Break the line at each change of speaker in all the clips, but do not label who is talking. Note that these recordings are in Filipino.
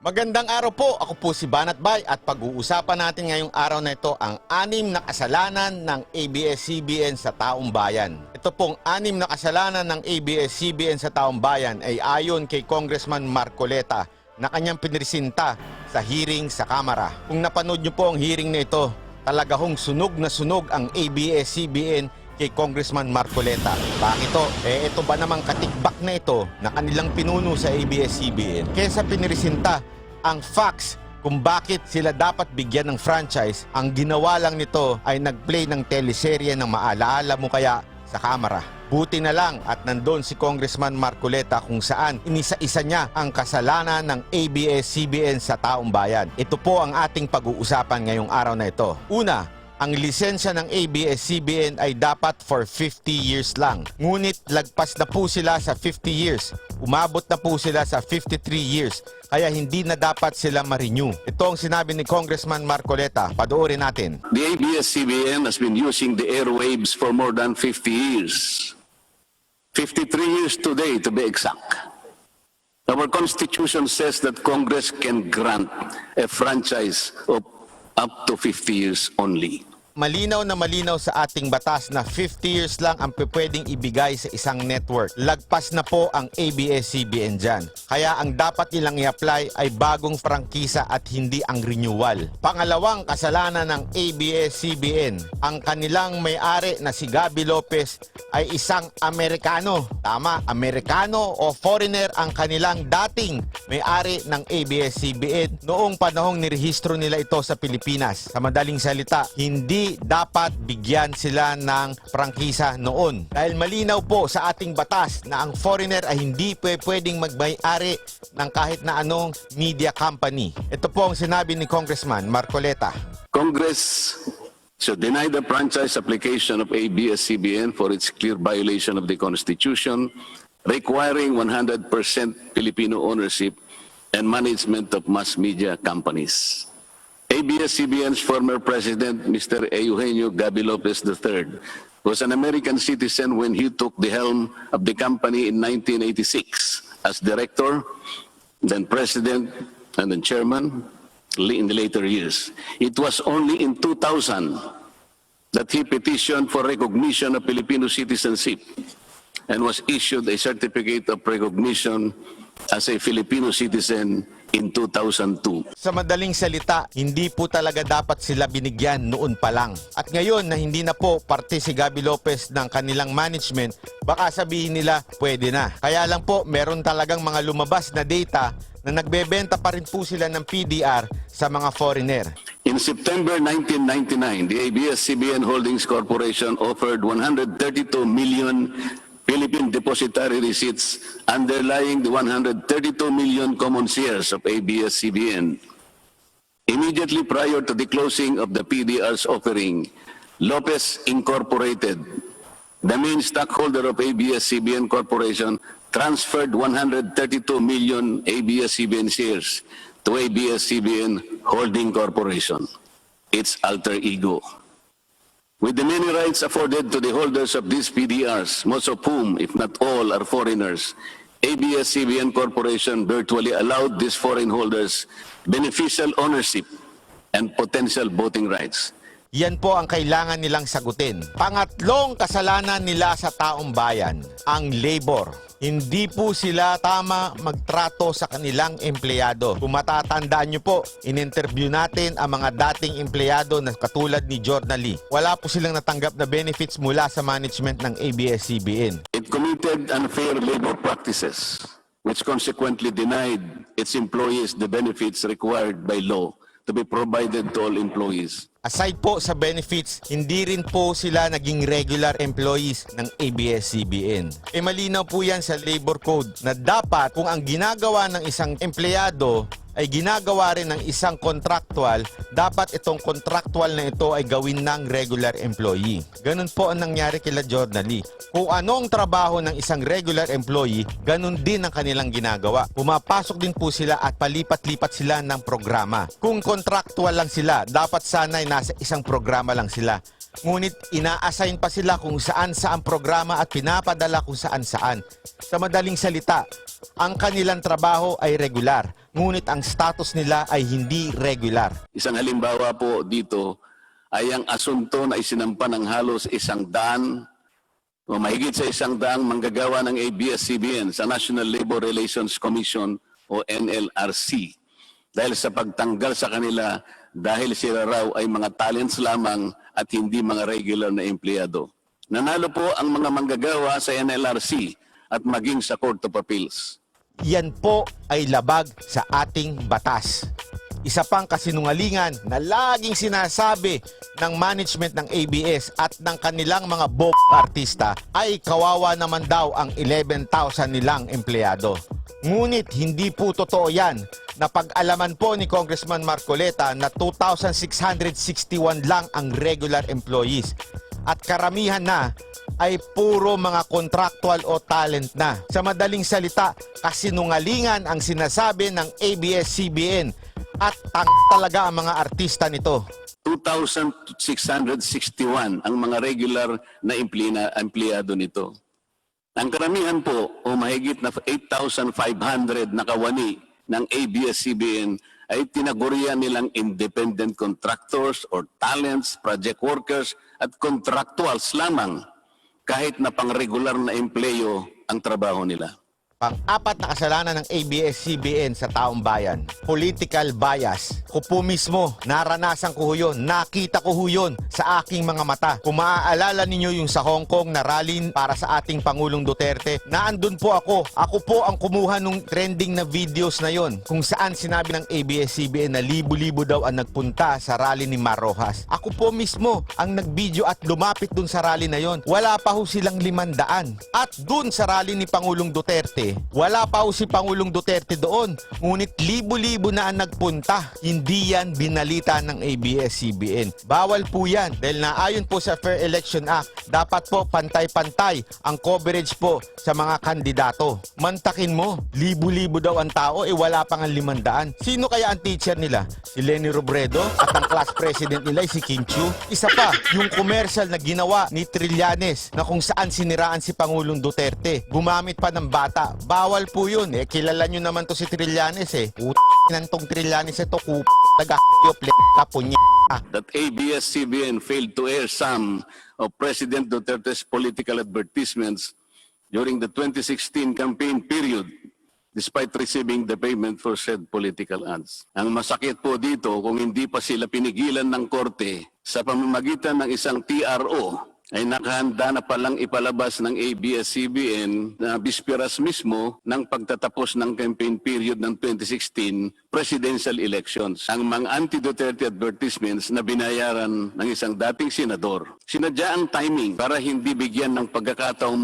Magandang araw po, ako po si Banat Bay at pag-uusapan natin ngayong araw na ito ang 6 na kasalanan ng ABS-CBN sa taong bayan. Ito pong 6 na kasalanan ng ABS-CBN sa taong bayan ay ayon kay Congressman Marcoleta na kanyang pinresinta sa hearing sa Kamara. Kung napanood niyo po ang hearing na ito, talaga hong sunog na sunog ang ABS-CBN kay Congressman Marcoleta. Bakit ito? Ito ba namang katigbak na ito na kanilang pinuno sa ABS-CBN kaysa pinresinta ang facts kung bakit sila dapat bigyan ng franchise, ang ginawa lang nito ay nag-play ng teleserye ng maalaala mo kaya sa Kamara. Buti na lang at nandoon si Congressman Marcoleta kung saan inisa-isa niya ang kasalanan ng ABS-CBN sa taong bayan. Ito po ang ating pag-uusapan ngayong araw na ito. Una, ang lisensya ng ABS-CBN ay dapat for 50 years lang. Ngunit lagpas na po sila sa 50 years. Umabot na po sila sa 53 years. Kaya hindi na dapat sila ma-renew. Ito ang sinabi ni Congressman Marcoleta. Padoorin natin.
The ABS-CBN has been using the airwaves for more than 50 years. 53 years today to be exact. Our Constitution says that Congress can grant a franchise of up to 50 years only.
Malinaw na malinaw sa ating batas na 50 years lang ang pwedeng ibigay sa isang network. Lagpas na po ang ABS-CBN dyan. Kaya ang dapat nilang i-apply ay bagong prangkisa at hindi ang renewal. Pangalawang kasalanan ng ABS-CBN, ang kanilang may-ari na si Gabby Lopez ay isang Amerikano. Tama, Amerikano o foreigner ang kanilang dating may-ari ng ABS-CBN noong panahong nirehistro nila ito sa Pilipinas. Sa madaling salita, hindi dapat bigyan sila ng prangkisa noon. Dahil malinaw po sa ating batas na ang foreigner ay hindi pwedeng magmay-ari ng kahit na anong media company. Ito po ang sinabi ni Congressman Marcoleta.
Congress should deny the franchise application of ABS-CBN for its clear violation of the Constitution, requiring 100% Filipino ownership and management of mass media companies. ABS-CBN's former president, Mr. Eugenio Gabby Lopez III, was an American citizen when he took the helm of the company in 1986 as director, then president, and then chairman in the later years. It was only in 2000 that he petitioned for recognition of Filipino citizenship and was issued a certificate of recognition as a Filipino citizen in 2002.
Sa madaling salita, hindi po talaga dapat sila binigyan noon pa lang. At ngayon na hindi na po parte si Gabby Lopez ng kanilang management, baka sabihin nila pwede na. Kaya lang po, meron talagang mga lumabas na data na nagbebenta pa rin po sila ng PDR sa mga foreigner.
In September 1999, the ABS-CBN Holdings Corporation offered 132 million Philippine depositary receipts underlying the 132 million common shares of ABS-CBN. Immediately prior to the closing of the PDR's offering, Lopez Incorporated, the main stockholder of ABS-CBN Corporation, transferred 132 million ABS-CBN shares to ABS-CBN Holding Corporation, its alter ego. With the many rights afforded to the holders of these PDRs, most of whom, if not all, are foreigners, ABS-CBN Corporation virtually allowed these foreign holders beneficial ownership and potential voting rights.
Yan po ang kailangan nilang sagutin. Pangatlong kasalanan nila sa taong bayan, ang labor. Hindi po sila tama magtrato sa kanilang empleyado. Kung matatandaan nyo po, in-interview natin ang mga dating empleyado na katulad ni Jordan Lee. Wala po silang natanggap na benefits mula sa management ng ABS-CBN.
It committed unfair labor practices, which consequently denied its employees the benefits required by law to be provided to all employees.
Aside po sa benefits, hindi rin po sila naging regular employees ng ABS-CBN. Malinaw po yan sa labor code na dapat kung ang ginagawa ng isang empleyado ay ginagawa rin ng isang contractual, dapat itong contractual na ito ay gawin ng regular employee. Ganun po ang nangyari kila Jordan Lee. Kung anong trabaho ng isang regular employee, ganun din ang kanilang ginagawa. Pumapasok din po sila at palipat-lipat sila ng programa. Kung contractual lang sila, dapat sana ay nasa isang programa lang sila. Ngunit ina-assign pa sila kung saan-saan programa at pinapadala kung saan-saan. Sa madaling salita, ang kanilang trabaho ay regular, ngunit ang status nila ay hindi regular.
Isang halimbawa po dito ay ang asunto na isinampa ng halos 100 o mahigit sa 100 manggagawa ng ABS-CBN sa National Labor Relations Commission o NLRC dahil sa pagtanggal sa kanila dahil sila raw ay mga talents lamang at hindi mga regular na empleyado. Nanalo po ang mga manggagawa sa NLRC at maging sa Court of Appeals.
Yan po ay labag sa ating batas. Isa pang kasinungalingan na laging sinasabi ng management ng ABS at ng kanilang mga artista ay kawawa naman daw ang 11,000 nilang empleyado. Ngunit hindi po totoo yan. Napag-alaman po ni Congressman Marcoleta na 2,661 lang ang regular employees at karamihan na ay puro mga contractual o talent na. Sa madaling salita, kasinungalingan ang sinasabi ng ABS-CBN at talaga ang mga artista nito.
2,661 ang mga regular na empleyado nito. Ang karamihan po o mahigit na 8,500 na kawani ng ABS-CBN ay tinagurian nilang independent contractors or talents, project workers at contractuals lamang kahit na pang-regular na empleyo ang trabaho nila.
Pang-apat na kasalanan ng ABS-CBN sa taong bayan, political bias. Ko po mismo, naranasan ko yun, nakita ko yun sa aking mga mata. Kung maaalala ninyo yung sa Hong Kong na rally para sa ating Pangulong Duterte, naandun po ako. Ako po ang kumuha nung trending na videos na yon kung saan sinabi ng ABS-CBN na libo-libo daw ang nagpunta sa rally ni Mar Rojas. Ako po mismo ang nag-video at lumapit dun sa rally na yon. Wala pa ho silang 500. At dun sa rally ni Pangulong Duterte, wala pa ho si Pangulong Duterte doon. Ngunit libo-libo na ang nagpunta. Hindi yan binalita ng ABS-CBN. Bawal po yan dahil naayon po sa Fair Election Act, dapat po pantay-pantay ang coverage po sa mga kandidato. Mantakin mo, libo-libo daw ang tao, wala pang 500. Sino kaya ang teacher nila? Si Leni Robredo at ang class president nila si Kim Chiu. Isa pa, yung commercial na ginawa ni Trillanes na kung saan siniraan si Pangulong Duterte. Gumamit pa ng bata. Bawal po yun. Kilala nyo naman to si Trillanes Nantong Trillanes ito,
That ABS-CBN failed to air some of President Duterte's political advertisements during the 2016 campaign period despite receiving the payment for said political ads. Ang masakit po dito kung hindi pa sila pinigilan ng korte sa pamamagitan ng isang TRO ay nakahanda na palang ipalabas ng ABS-CBN na bisperas mismo ng pagtatapos ng campaign period ng 2016 presidential elections. Ang mga anti-Duterte advertisements na binayaran ng isang dating senador. Sinadya ang timing para hindi bigyan ng pagkakataong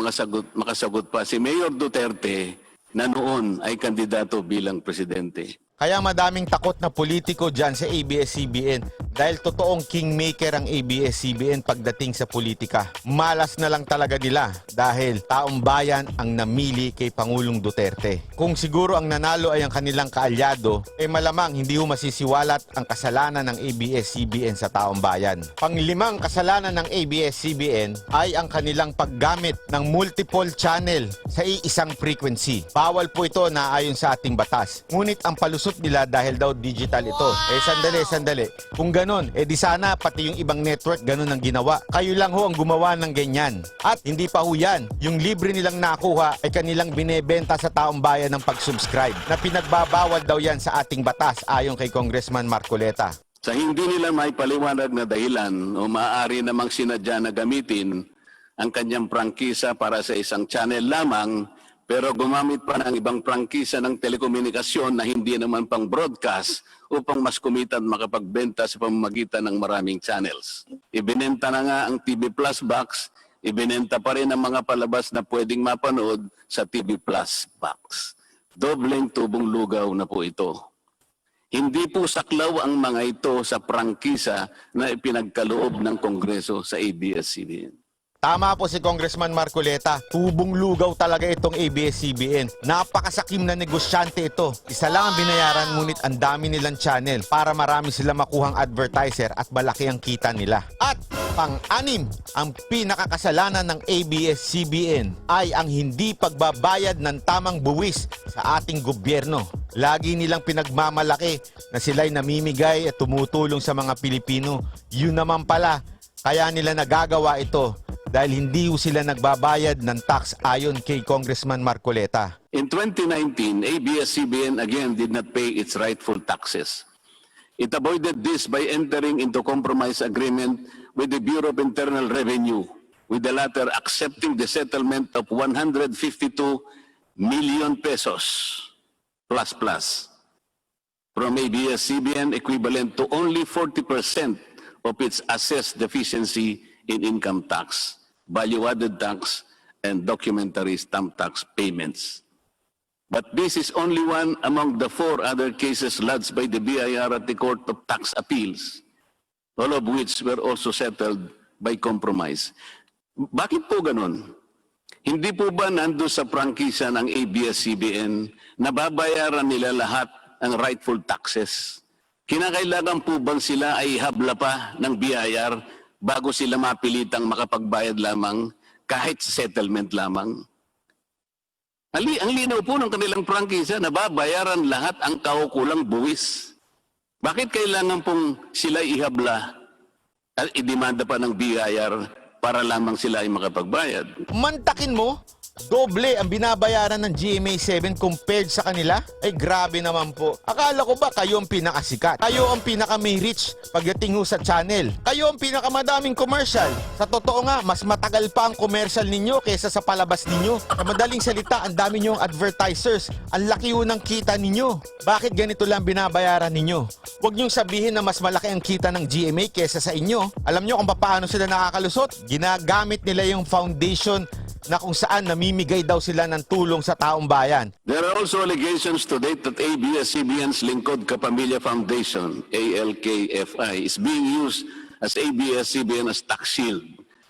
makasagot pa si Mayor Duterte na noon ay kandidato bilang presidente.
Kaya madaming takot na politiko dyan sa ABS-CBN dahil totoong kingmaker ang ABS-CBN pagdating sa politika. Malas na lang talaga nila dahil taong bayan ang namili kay Pangulong Duterte. Kung siguro ang nanalo ay ang kanilang kaalyado, malamang hindi ho masisiwalat ang kasalanan ng ABS-CBN sa taong bayan. Panglimang kasalanan ng ABS-CBN ay ang kanilang paggamit ng multiple channel sa iisang frequency. Bawal po ito na ayon sa ating batas. Ngunit ang palusot nila dahil daw digital ito. Sandali. Kung ganon, di sana pati yung ibang network ganon ang ginawa. Kayo lang ho ang gumawa ng ganyan. At hindi pa ho yan. Yung libre nilang nakuha ay kanilang binebenta sa taong bayan ng pag-subscribe na pinagbabawal daw yan sa ating batas ayon kay Congressman Marcoleta.
Sa hindi nila may paliwanag na dahilan o maaari namang sinadya na gamitin ang kanyang prangkisa para sa isang channel lamang, pero gumamit pa ng ibang prangkisa ng telekomunikasyon na hindi naman pang broadcast upang mas kumita at makapagbenta sa pamamagitan ng maraming channels. Ibinenta na nga ang TV Plus box, ibinenta pa rin ang mga palabas na pwedeng mapanood sa TV Plus box. Dobleng tubong lugaw na po ito. Hindi po saklaw ang mga ito sa prangkisa na ipinagkaloob ng Kongreso sa ABS-CBN.
Tama po si Congressman Marcoleta. Tubong lugaw talaga itong ABS-CBN. Napakasakim na negosyante ito. Isa lang ang binayaran ngunit ang dami nilang channel para marami sila makuhang advertiser at malaki ang kita nila. At Pang-anim, ang pinakakasalanan ng ABS-CBN ay ang hindi pagbabayad ng tamang buwis sa ating gobyerno. Lagi nilang pinagmamalaki na sila'y namimigay at tumutulong sa mga Pilipino. Yun naman pala, kaya nila nagagawa ito dahil hindi sila nagbabayad ng tax ayon kay Congressman Marcoleta.
In 2019, ABS-CBN again did not pay its rightful taxes. It avoided this by entering into compromise agreement with the Bureau of Internal Revenue, with the latter accepting the settlement of 152 million pesos plus from ABS-CBN, equivalent to only 40% of its assessed deficiency in income tax, value-added tax, and documentary stamp tax payments. But this is only one among the 4 other cases lodged by the BIR at the Court of Tax Appeals, all of which were also settled by compromise. Bakit po ganun? Hindi po ba nando sa prangkisa ng ABS-CBN na babayaran nila lahat ang rightful taxes? Kinakailangan po bang sila ay habla pa ng BIR bago sila mapilitang makapagbayad lamang kahit settlement lamang? Ang linaw po ng kanilang prangkisa na babayaran lahat ang kaukulang buwis. Bakit kailangan pong sila ihabla at idemanda pa ng BIR para lamang sila ay makapagbayad?
Mantakin mo, doble ang binabayaran ng GMA7 compared sa kanila? Ay grabe naman po. Akala ko ba kayo ang pinakasikat? Kayo ang pinaka may reach pagdating ho sa channel? Kayo ang pinakamadaming commercial? Sa totoo nga, mas matagal pa ang commercial ninyo kaysa sa palabas ninyo. Sa madaling salita, ang dami nyong advertisers. Ang laki ho ng kita ninyo. Bakit ganito lang binabayaran ninyo? Huwag nyong sabihin na mas malaki ang kita ng GMA kaysa sa inyo. Alam nyo kung paano sila nakakalusot? Ginagamit nila yung foundation na kung saan namimigay daw sila ng tulong sa taong bayan.
There are also allegations to date that ABS-CBN's Lingkod Kapamilya Foundation, ALKFI, is being used as ABS-CBN as tax shield,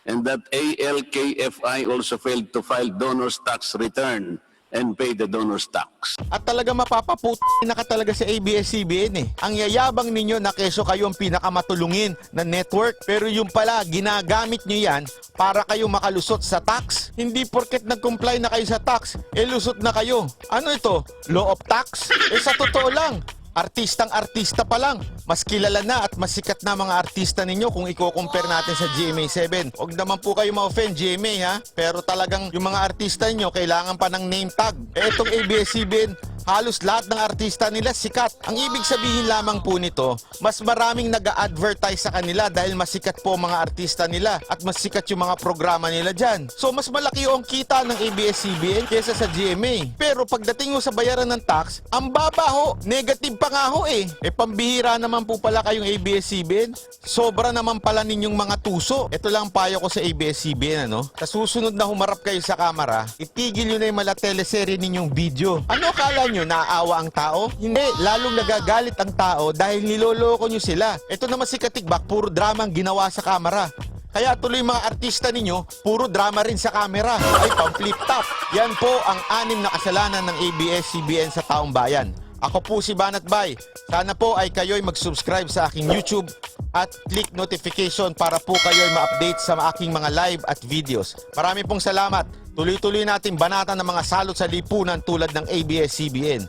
and that ALKFI also failed to file donor's tax return and pay the donor's tax.
At talaga mapapaputin na ka talaga sa ABS-CBN eh. Ang yayabang ninyo na keso kayo ang pinakamatulungin na network, pero yung pala ginagamit nyo yan para kayo makalusot sa tax. Hindi porket nag-comply na kayo sa tax, lusot na kayo. Ano ito? Law of tax? Sa totoo lang, artistang-artista pa lang. Mas kilala na at mas sikat na mga artista ninyo kung i-compare natin sa GMA7. Huwag naman po kayo ma-offend GMA ha, pero talagang yung mga artista niyo kailangan pa ng name tag. Etong ABS-CBN, halos lahat ng artista nila sikat. Ang ibig sabihin lamang po nito, mas maraming nag-a-advertise sa kanila dahil mas sikat po mga artista nila at mas sikat yung mga programa nila dyan. So mas malaki yung kita ng ABS-CBN kesa sa GMA. Pero pagdating mo sa bayaran ng tax, ang baba ho, negative pa nga ho eh. Pambihira naman po pala kayong ABS-CBN. Sobra naman pala ninyong mga tuso. Ito lang payo ko sa ABS-CBN ano. Sa susunod na humarap kayo sa kamera, itigil nyo na yung mala teleserye ninyong video. Ano akala nyo? Naaawa ang tao? Hindi, lalong nagagalit ang tao dahil niloloko nyo sila. Ito naman si Katigbak, puro drama ang ginawa sa kamera. Kaya tuloy mga artista ninyo, puro drama rin sa kamera. Ay, pang-flip top. Yan po ang 6 na kasalanan ng ABS-CBN sa taong bayan. Ako po si Banat Bay. Sana po ay kayo'y mag-subscribe sa aking YouTube at click notification para po kayo'y ma-update sa aking mga live at videos. Marami pong salamat. Tuloy-tuloy natin banatan ng mga salot sa lipunan tulad ng ABS-CBN.